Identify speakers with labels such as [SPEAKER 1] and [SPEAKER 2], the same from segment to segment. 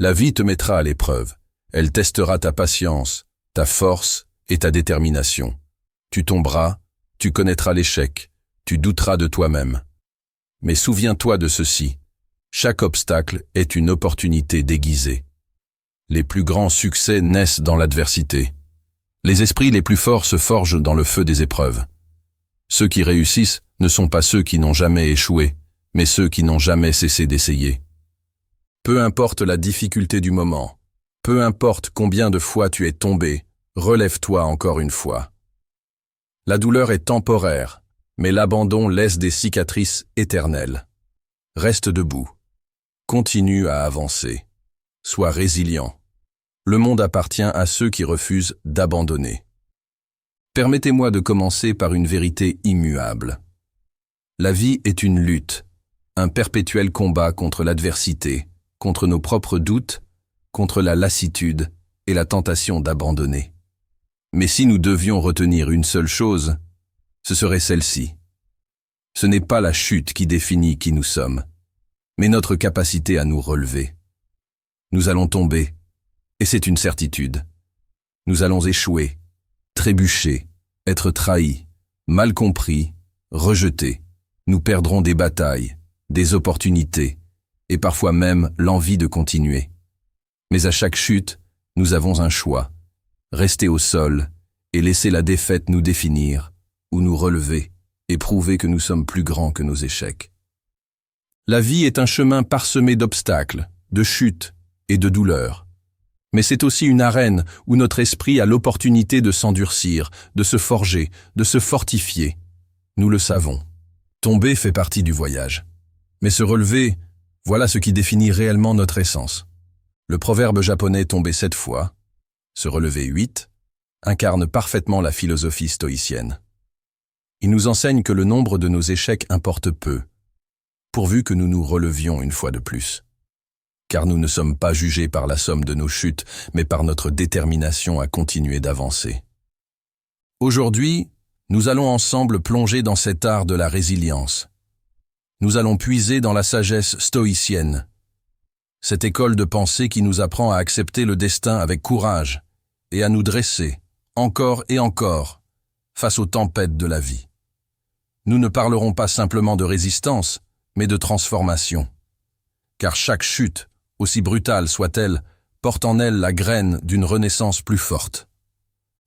[SPEAKER 1] La vie te mettra à l'épreuve. Elle testera ta patience, ta force et ta détermination. Tu tomberas, tu connaîtras l'échec, tu douteras de toi-même. Mais souviens-toi de ceci, chaque obstacle est une opportunité déguisée. Les plus grands succès naissent dans l'adversité. Les esprits les plus forts se forgent dans le feu des épreuves. Ceux qui réussissent ne sont pas ceux qui n'ont jamais échoué, mais ceux qui n'ont jamais cessé d'essayer. Peu importe la difficulté du moment, peu importe combien de fois tu es tombé, relève-toi encore une fois. La douleur est temporaire, mais l'abandon laisse des cicatrices éternelles. Reste debout. Continue à avancer. Sois résilient. Le monde appartient à ceux qui refusent d'abandonner. Permettez-moi de commencer par une vérité immuable. La vie est une lutte, un perpétuel combat contre l'adversité, contre nos propres doutes, contre la lassitude et la tentation d'abandonner. Mais si nous devions retenir une seule chose, ce serait celle-ci. Ce n'est pas la chute qui définit qui nous sommes, mais notre capacité à nous relever. Nous allons tomber, et c'est une certitude. Nous allons échouer, trébucher, être trahis, mal compris, rejetés. Nous perdrons des batailles, des opportunités, et parfois même l'envie de continuer. Mais à chaque chute, nous avons un choix. Rester au sol et laisser la défaite nous définir, ou nous relever et prouver que nous sommes plus grands que nos échecs. La vie est un chemin parsemé d'obstacles, de chutes et de douleurs. Mais c'est aussi une arène où notre esprit a l'opportunité de s'endurcir, de se forger, de se fortifier. Nous le savons. Tomber fait partie du voyage. Mais se relever, voilà ce qui définit réellement notre essence. Le proverbe japonais « tomber 7 fois », se relever 8, incarne parfaitement la philosophie stoïcienne. Il nous enseigne que le nombre de nos échecs importe peu, pourvu que nous nous relevions une fois de plus. Car nous ne sommes pas jugés par la somme de nos chutes, mais par notre détermination à continuer d'avancer. Aujourd'hui, nous allons ensemble plonger dans cet art de la résilience. Nous allons puiser dans la sagesse stoïcienne, cette école de pensée qui nous apprend à accepter le destin avec courage et à nous dresser, encore et encore, face aux tempêtes de la vie. Nous ne parlerons pas simplement de résistance, mais de transformation. Car chaque chute, aussi brutale soit-elle, porte en elle la graine d'une renaissance plus forte.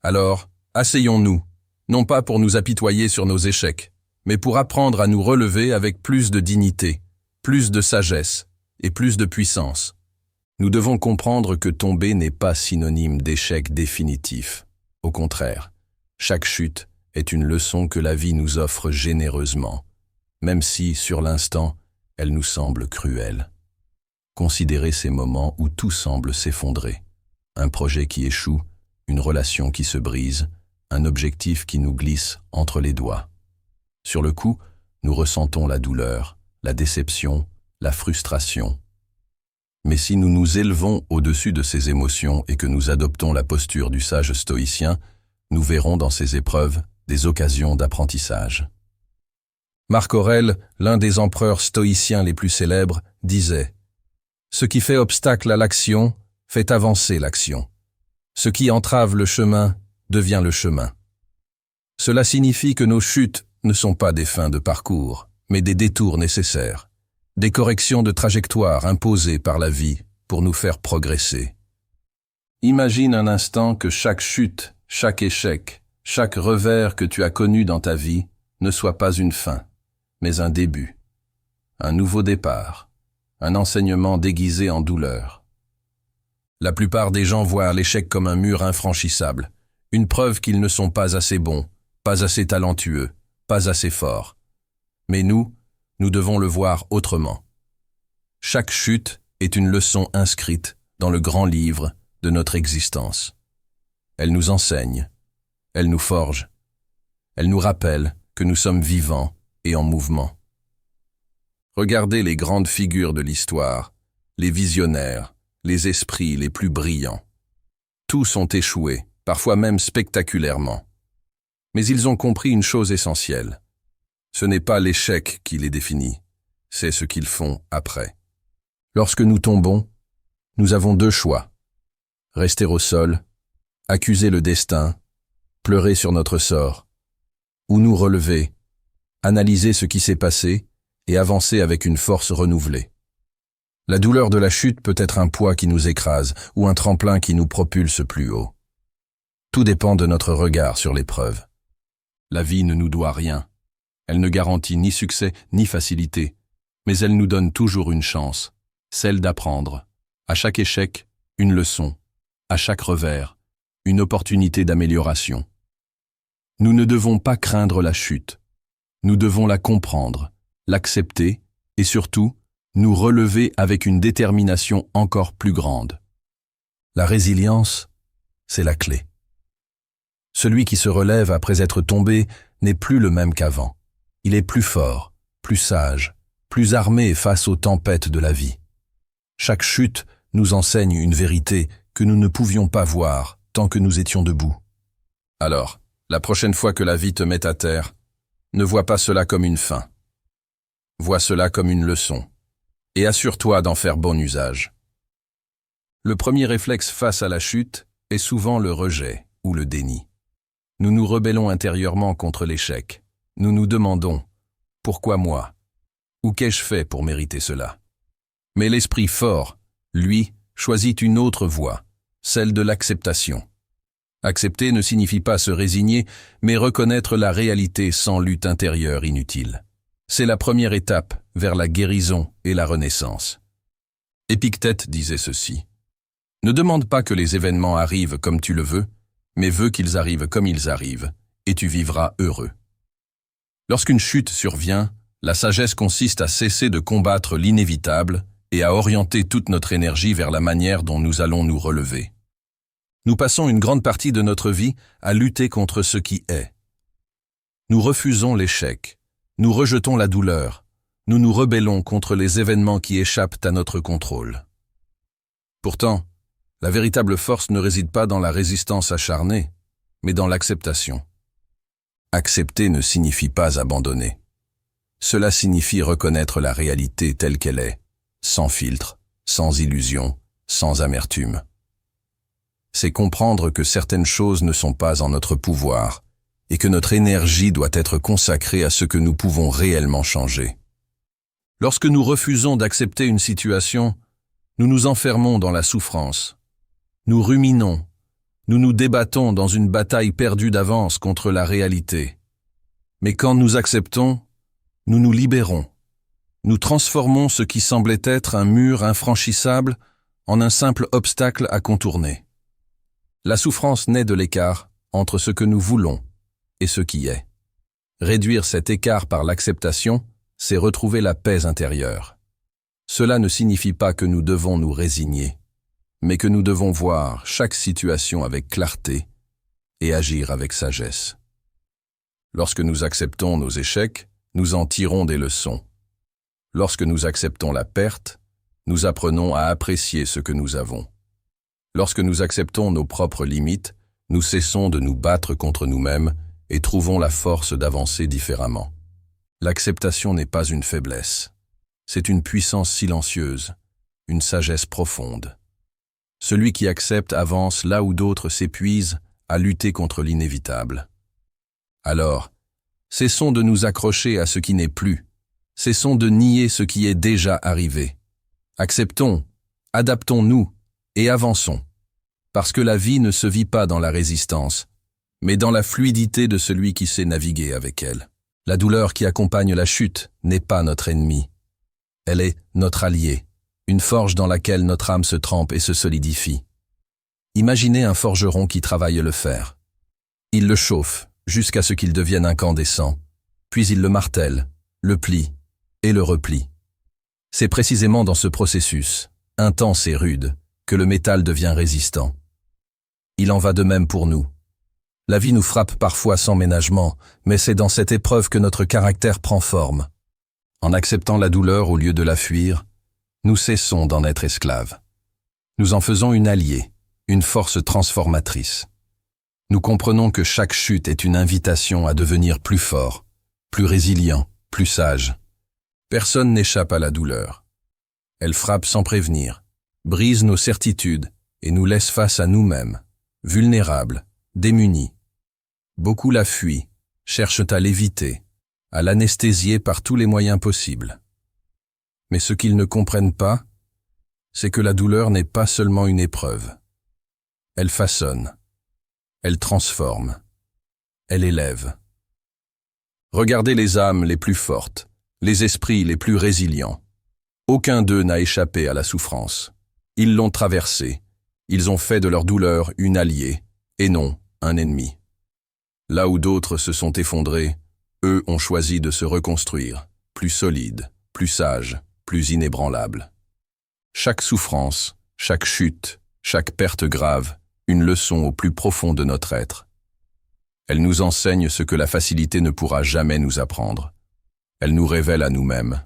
[SPEAKER 1] Alors, asseyons-nous, non pas pour nous apitoyer sur nos échecs, mais pour apprendre à nous relever avec plus de dignité, plus de sagesse et plus de puissance. Nous devons comprendre que tomber n'est pas synonyme d'échec définitif. Au contraire, chaque chute est une leçon que la vie nous offre généreusement, même si, sur l'instant, elle nous semble cruelle. Considérez ces moments où tout semble s'effondrer. Un projet qui échoue, une relation qui se brise, un objectif qui nous glisse entre les doigts. Sur le coup, nous ressentons la douleur, la déception, la frustration. Mais si nous nous élevons au-dessus de ces émotions et que nous adoptons la posture du sage stoïcien, nous verrons dans ces épreuves des occasions d'apprentissage. Marc Aurèle, l'un des empereurs stoïciens les plus célèbres, disait « Ce qui fait obstacle à l'action fait avancer l'action. Ce qui entrave le chemin devient le chemin. » Cela signifie que nos chutes ne sont pas des fins de parcours, mais des détours nécessaires. Des corrections de trajectoire imposées par la vie pour nous faire progresser. Imagine un instant que chaque chute, chaque échec, chaque revers que tu as connu dans ta vie ne soit pas une fin, mais un début, un nouveau départ, un enseignement déguisé en douleur. La plupart des gens voient l'échec comme un mur infranchissable, une preuve qu'ils ne sont pas assez bons, pas assez talentueux, pas assez forts. Mais nous devons le voir autrement. Chaque chute est une leçon inscrite dans le grand livre de notre existence. Elle nous enseigne, elle nous forge, elle nous rappelle que nous sommes vivants et en mouvement. Regardez les grandes figures de l'histoire, les visionnaires, les esprits les plus brillants. Tous ont échoué, parfois même spectaculairement. Mais ils ont compris une chose essentielle. Ce n'est pas l'échec qui les définit, c'est ce qu'ils font après. Lorsque nous tombons, Nous avons deux choix. Rester au sol, accuser le destin, pleurer sur notre sort, ou nous relever, analyser ce qui s'est passé et avancer avec une force renouvelée. La douleur de la chute peut être un poids qui nous écrase ou un tremplin qui nous propulse plus haut. Tout dépend de notre regard sur l'épreuve. La vie ne nous doit rien. Elle ne garantit ni succès ni facilité, mais elle nous donne toujours une chance, celle d'apprendre. À chaque échec, une leçon. À chaque revers, une opportunité d'amélioration. Nous ne devons pas craindre la chute. Nous devons la comprendre, l'accepter et surtout, nous relever avec une détermination encore plus grande. La résilience, c'est la clé. Celui qui se relève après être tombé n'est plus le même qu'avant. Il est plus fort, plus sage, plus armé face aux tempêtes de la vie. Chaque chute nous enseigne une vérité que nous ne pouvions pas voir tant que nous étions debout. Alors, la prochaine fois que la vie te met à terre, ne vois pas cela comme une fin. Vois cela comme une leçon, et assure-toi d'en faire bon usage. Le premier réflexe face à la chute est souvent le rejet ou le déni. Nous nous rebellons intérieurement contre l'échec. Nous nous demandons « Pourquoi moi ? Ou qu'ai-je fait pour mériter cela ?» Mais l'esprit fort, lui, choisit une autre voie, celle de l'acceptation. Accepter ne signifie pas se résigner, mais reconnaître la réalité sans lutte intérieure inutile. C'est la première étape vers la guérison et la renaissance. Épictète disait ceci. « Ne demande pas que les événements arrivent comme tu le veux, mais veux qu'ils arrivent comme ils arrivent, et tu vivras heureux. » Lorsqu'une chute survient, la sagesse consiste à cesser de combattre l'inévitable et à orienter toute notre énergie vers la manière dont nous allons nous relever. Nous passons une grande partie de notre vie à lutter contre ce qui est. Nous refusons l'échec, nous rejetons la douleur, nous nous rebellons contre les événements qui échappent à notre contrôle. Pourtant, la véritable force ne réside pas dans la résistance acharnée, mais dans l'acceptation. Accepter ne signifie pas abandonner. Cela signifie reconnaître la réalité telle qu'elle est, sans filtre, sans illusion, sans amertume. C'est comprendre que certaines choses ne sont pas en notre pouvoir et que notre énergie doit être consacrée à ce que nous pouvons réellement changer. Lorsque nous refusons d'accepter une situation, nous nous enfermons dans la souffrance. Nous ruminons, nous nous débattons dans une bataille perdue d'avance contre la réalité. Mais quand nous acceptons, nous nous libérons. Nous transformons ce qui semblait être un mur infranchissable en un simple obstacle à contourner. La souffrance naît de l'écart entre ce que nous voulons et ce qui est. Réduire cet écart par l'acceptation, c'est retrouver la paix intérieure. Cela ne signifie pas que nous devons nous résigner, mais que nous devons voir chaque situation avec clarté et agir avec sagesse. Lorsque nous acceptons nos échecs, nous en tirons des leçons. Lorsque nous acceptons la perte, nous apprenons à apprécier ce que nous avons. Lorsque nous acceptons nos propres limites, nous cessons de nous battre contre nous-mêmes et trouvons la force d'avancer différemment. L'acceptation n'est pas une faiblesse. C'est une puissance silencieuse, une sagesse profonde. Celui qui accepte avance là où d'autres s'épuisent à lutter contre l'inévitable. Alors, cessons de nous accrocher à ce qui n'est plus. Cessons de nier ce qui est déjà arrivé. Acceptons, adaptons-nous et avançons. Parce que la vie ne se vit pas dans la résistance, mais dans la fluidité de celui qui sait naviguer avec elle. La douleur qui accompagne la chute n'est pas notre ennemi. Elle est notre allié, une forge dans laquelle notre âme se trempe et se solidifie. Imaginez un forgeron qui travaille le fer. Il le chauffe jusqu'à ce qu'il devienne incandescent, puis il le martèle, le plie et le replie. C'est précisément dans ce processus, intense et rude, que le métal devient résistant. Il en va de même pour nous. La vie nous frappe parfois sans ménagement, mais c'est dans cette épreuve que notre caractère prend forme. En acceptant la douleur au lieu de la fuir, nous cessons d'en être esclaves. Nous en faisons une alliée, une force transformatrice. Nous comprenons que chaque chute est une invitation à devenir plus fort, plus résilient, plus sage. Personne n'échappe à la douleur. Elle frappe sans prévenir, brise nos certitudes et nous laisse face à nous-mêmes, vulnérables, démunis. Beaucoup la fuient, cherchent à l'éviter, à l'anesthésier par tous les moyens possibles. Mais ce qu'ils ne comprennent pas, c'est que la douleur n'est pas seulement une épreuve. Elle façonne, elle transforme, elle élève. Regardez les âmes les plus fortes, les esprits les plus résilients. Aucun d'eux n'a échappé à la souffrance. Ils l'ont traversée, ils ont fait de leur douleur une alliée, et non un ennemi. Là où d'autres se sont effondrés, eux ont choisi de se reconstruire, plus solides, plus sages, plus inébranlables. Chaque souffrance, chaque chute, chaque perte grave, une leçon au plus profond de notre être. Elle nous enseigne ce que la facilité ne pourra jamais nous apprendre. Elle nous révèle à nous-mêmes.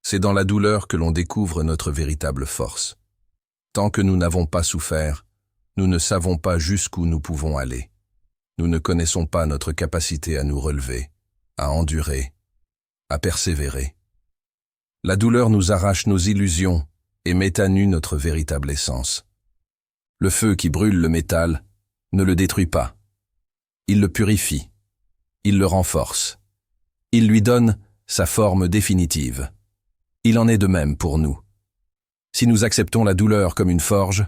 [SPEAKER 1] C'est dans la douleur que l'on découvre notre véritable force. Tant que nous n'avons pas souffert, nous ne savons pas jusqu'où nous pouvons aller. Nous ne connaissons pas notre capacité à nous relever, à endurer, à persévérer. La douleur nous arrache nos illusions et met à nu notre véritable essence. Le feu qui brûle le métal ne le détruit pas. Il le purifie, il le renforce, il lui donne sa forme définitive. Il en est de même pour nous. Si nous acceptons la douleur comme une forge,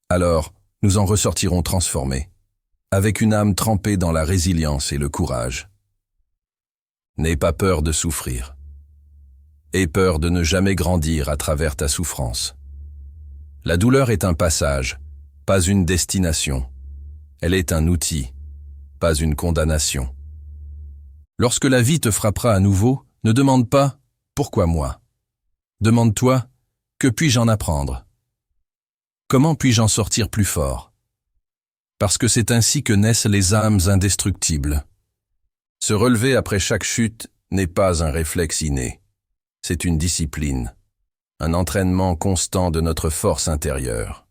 [SPEAKER 1] alors nous en ressortirons transformés, avec une âme trempée dans la résilience et le courage. N'aie pas peur de souffrir. Aie peur de ne jamais grandir à travers ta souffrance. La douleur est un passage, pas une destination. Elle est un outil, pas une condamnation. Lorsque la vie te frappera à nouveau, ne demande pas « Pourquoi moi ?» Demande-toi « Que puis-je en apprendre ?» Comment puis-je en sortir plus fort? Parce que c'est ainsi que naissent les âmes indestructibles. Se relever après chaque chute n'est pas un réflexe inné. C'est une discipline, un entraînement constant de notre force intérieure.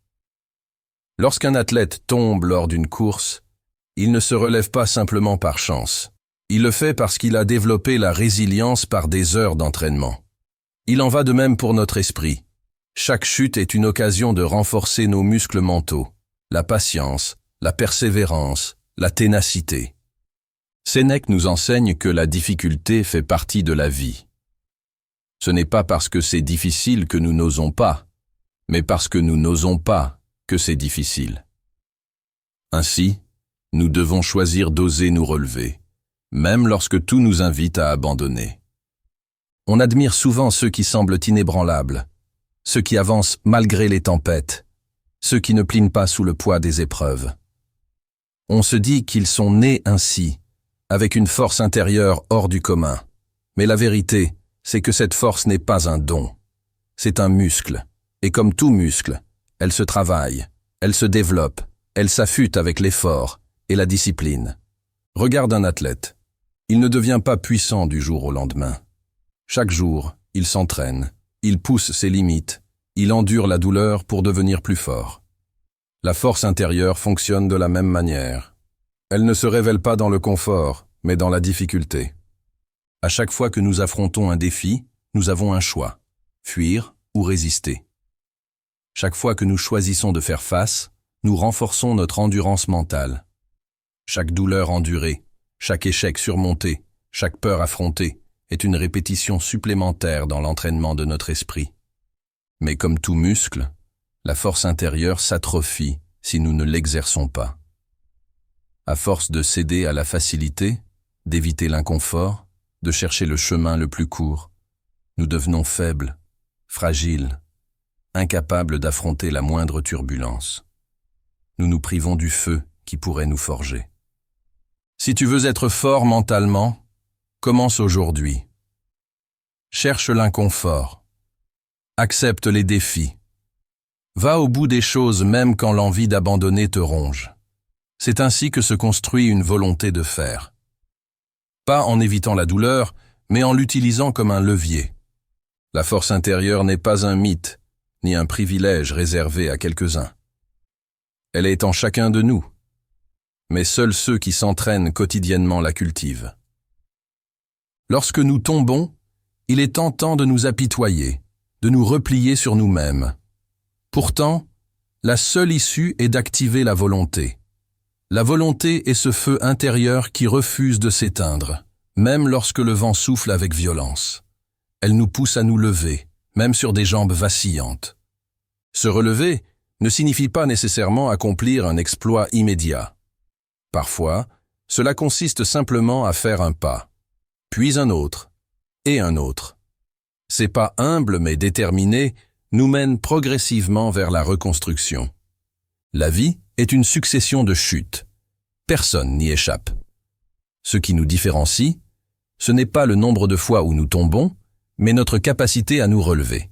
[SPEAKER 1] Lorsqu'un athlète tombe lors d'une course, il ne se relève pas simplement par chance. Il le fait parce qu'il a développé la résilience par des heures d'entraînement. Il en va de même pour notre esprit. Chaque chute est une occasion de renforcer nos muscles mentaux, la patience, la persévérance, la ténacité. Sénèque nous enseigne que la difficulté fait partie de la vie. Ce n'est pas parce que c'est difficile que nous n'osons pas, mais parce que nous n'osons pas que c'est difficile. Ainsi, nous devons choisir d'oser nous relever, même lorsque tout nous invite à abandonner. On admire souvent ceux qui semblent inébranlables, ceux qui avancent malgré les tempêtes, ceux qui ne plinent pas sous le poids des épreuves. On se dit qu'ils sont nés ainsi, avec une force intérieure hors du commun. Mais la vérité, c'est que cette force n'est pas un don. C'est un muscle, et comme tout muscle, elle se travaille, elle se développe, elle s'affûte avec l'effort et la discipline. Regarde un athlète. Il ne devient pas puissant du jour au lendemain. Chaque jour, il s'entraîne, il pousse ses limites, il endure la douleur pour devenir plus fort. La force intérieure fonctionne de la même manière. Elle ne se révèle pas dans le confort, mais dans la difficulté. À chaque fois que nous affrontons un défi, nous avons un choix, fuir ou résister. Chaque fois que nous choisissons de faire face, nous renforçons notre endurance mentale. Chaque douleur endurée, chaque échec surmonté, chaque peur affrontée est une répétition supplémentaire dans l'entraînement de notre esprit. Mais comme tout muscle, la force intérieure s'atrophie si nous ne l'exerçons pas. À force de céder à la facilité, d'éviter l'inconfort, de chercher le chemin le plus court, nous devenons faibles, fragiles, incapables d'affronter la moindre turbulence. Nous nous privons du feu qui pourrait nous forger. Si tu veux être fort mentalement, commence aujourd'hui. Cherche l'inconfort. Accepte les défis. Va au bout des choses même quand l'envie d'abandonner te ronge. C'est ainsi que se construit une volonté de faire. Pas en évitant la douleur, mais en l'utilisant comme un levier. La force intérieure n'est pas un mythe, ni un privilège réservé à quelques-uns. Elle est en chacun de nous, mais seuls ceux qui s'entraînent quotidiennement la cultivent. Lorsque nous tombons, il est tentant de nous apitoyer, de nous replier sur nous-mêmes, Pourtant, la seule issue est d'activer la volonté. La volonté est ce feu intérieur qui refuse de s'éteindre, même lorsque le vent souffle avec violence. Elle nous pousse à nous lever, même sur des jambes vacillantes. Se relever ne signifie pas nécessairement accomplir un exploit immédiat. Parfois, cela consiste simplement à faire un pas, puis un autre, et un autre. Ces pas humbles mais déterminés nous mènent progressivement vers la reconstruction. La vie est une succession de chutes. Personne n'y échappe. Ce qui nous différencie, ce n'est pas le nombre de fois où nous tombons, mais notre capacité à nous relever.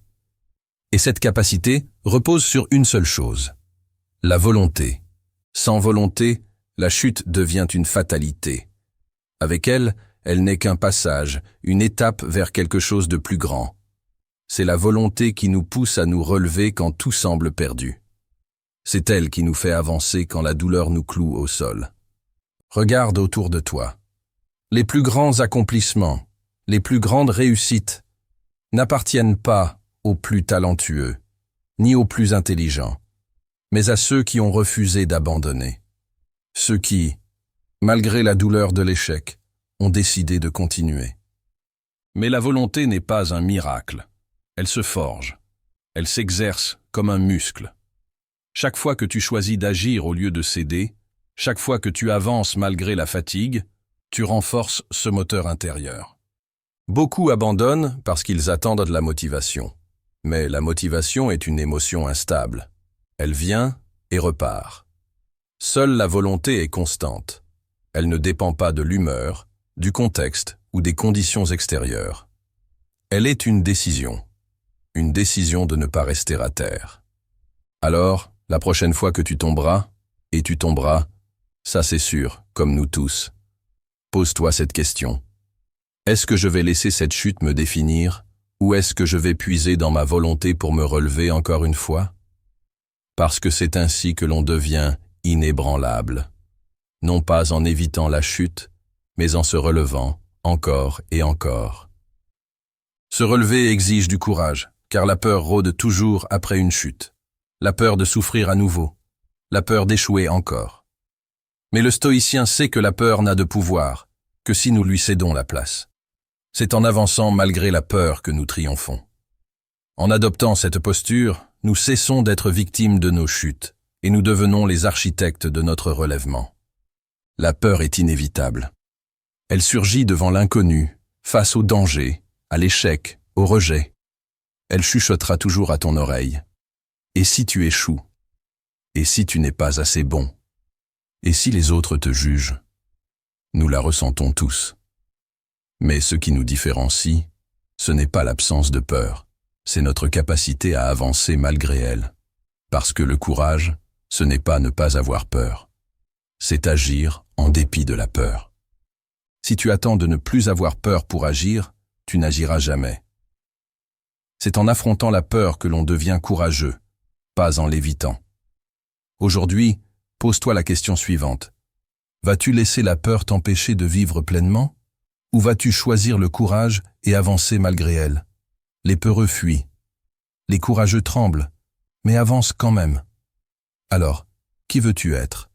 [SPEAKER 1] Et cette capacité repose sur une seule chose, la volonté. Sans volonté, la chute devient une fatalité. Avec elle, elle n'est qu'un passage, une étape vers quelque chose de plus grand. C'est la volonté qui nous pousse à nous relever quand tout semble perdu. C'est elle qui nous fait avancer quand la douleur nous cloue au sol. Regarde autour de toi. Les plus grands accomplissements, les plus grandes réussites n'appartiennent pas aux plus talentueux, ni aux plus intelligents, mais à ceux qui ont refusé d'abandonner. Ceux qui, malgré la douleur de l'échec, ont décidé de continuer. Mais la volonté n'est pas un miracle. Elle se forge. Elle s'exerce comme un muscle. Chaque fois que tu choisis d'agir au lieu de céder, chaque fois que tu avances malgré la fatigue, tu renforces ce moteur intérieur. Beaucoup abandonnent parce qu'ils attendent de la motivation. Mais la motivation est une émotion instable. Elle vient et repart. Seule la volonté est constante. Elle ne dépend pas de l'humeur, du contexte ou des conditions extérieures. Elle est une décision de ne pas rester à terre. Alors, la prochaine fois que tu tomberas, et tu tomberas, ça c'est sûr, comme nous tous. Pose-toi cette question. Est-ce que je vais laisser cette chute me définir, ou est-ce que je vais puiser dans ma volonté pour me relever encore une fois? Parce que c'est ainsi que l'on devient inébranlable. Non pas en évitant la chute, mais en se relevant encore et encore. Se relever exige du courage, car la peur rôde toujours après une chute. La peur de souffrir à nouveau, la peur d'échouer encore. Mais le stoïcien sait que la peur n'a de pouvoir que si nous lui cédons la place. C'est en avançant malgré la peur que nous triomphons. En adoptant cette posture, nous cessons d'être victimes de nos chutes et nous devenons les architectes de notre relèvement. La peur est inévitable. Elle surgit devant l'inconnu, face au danger, à l'échec, au rejet. Elle chuchotera toujours à ton oreille. Et si tu échoues? Et si tu n'es pas assez bon? Et si les autres te jugent? Nous la ressentons tous. Mais ce qui nous différencie, ce n'est pas l'absence de peur, c'est notre capacité à avancer malgré elle. Parce que le courage, ce n'est pas ne pas avoir peur. C'est agir en dépit de la peur. Si tu attends de ne plus avoir peur pour agir, tu n'agiras jamais. C'est en affrontant la peur que l'on devient courageux, pas en l'évitant. Aujourd'hui, pose-toi la question suivante. Vas-tu laisser la peur t'empêcher de vivre pleinement? Ou vas-tu choisir le courage et avancer malgré elle? Les peureux fuient. Les courageux tremblent, mais avancent quand même. Alors, qui veux-tu être?